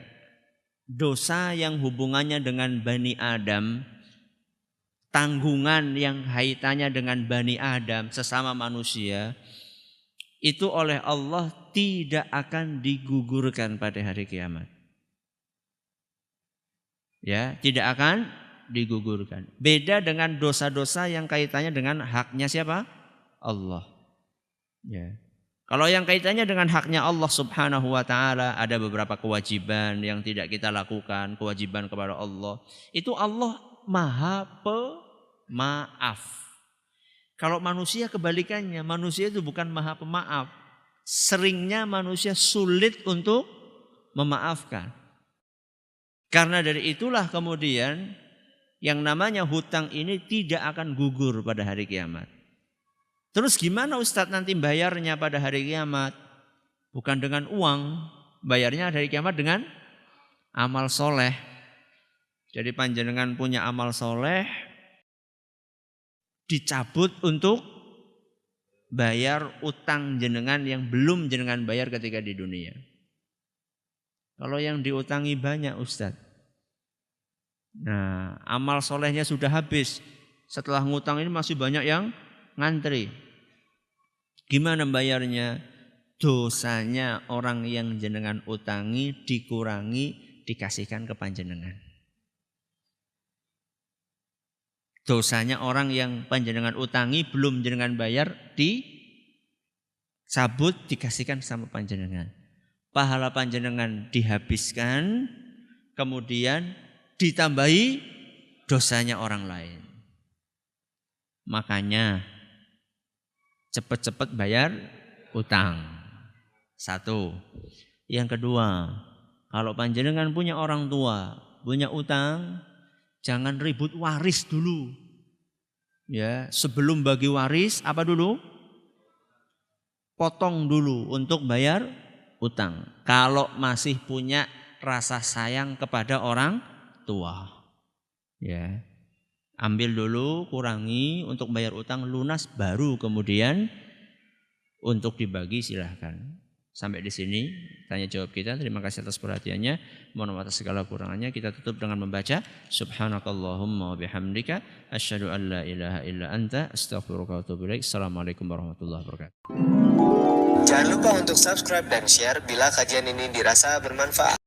dosa yang hubungannya dengan Bani Adam, tanggungan yang kaitannya dengan Bani Adam, sesama manusia, itu oleh Allah tidak akan digugurkan pada hari kiamat. Ya, tidak akan digugurkan. Beda dengan dosa-dosa yang kaitannya dengan haknya siapa? Allah. Ya. Kalau yang kaitannya dengan haknya Allah Subhanahu wa taala, ada beberapa kewajiban yang tidak kita lakukan, kewajiban kepada Allah. Itu Allah Maha Pemaaf. Kalau manusia kebalikannya, manusia itu bukan Maha Pemaaf. Seringnya manusia sulit untuk memaafkan. Karena dari itulah kemudian yang namanya hutang ini tidak akan gugur pada hari kiamat. Terus gimana Ustadz nanti bayarnya pada hari kiamat? Bukan dengan uang, bayarnya hari kiamat dengan amal soleh. Jadi panjenengan punya amal soleh, dicabut untuk bayar utang jenengan yang belum jenengan bayar ketika di dunia. Kalau yang diutangi banyak Ustadz. Nah, amal solehnya sudah habis. Setelah ngutang ini masih banyak yang ngantri. Gimana bayarnya? Dosanya orang yang jenengan utangi dikurangi, dikasihkan ke panjenengan. Dosanya orang yang panjenengan utangi belum jenengan bayar dicabut, dikasihkan sama panjenengan. Pahala panjenengan dihabiskan, kemudian ditambahi dosanya orang lain. Makanya cepat-cepat bayar utang. Satu. Yang kedua, kalau panjenengan punya orang tua, punya utang, jangan ribut waris dulu. Ya, sebelum bagi waris apa dulu? Potong dulu untuk bayar utang. Kalau masih punya rasa sayang kepada orang tua. Ya. Ambil dulu, kurangi untuk bayar utang lunas, baru kemudian untuk dibagi silahkan. Sampai di sini tanya jawab kita. Terima kasih atas perhatiannya. Mohon maaf atas segala kurangannya. Kita tutup dengan membaca Subhanakallahumma wa bihamdika asyhadu an la ilaha illa anta astaghfiruka wa atubu ilaik. Assalamualaikum warahmatullahi wabarakatuh. Jangan lupa untuk subscribe dan share bila kajian ini dirasa bermanfaat.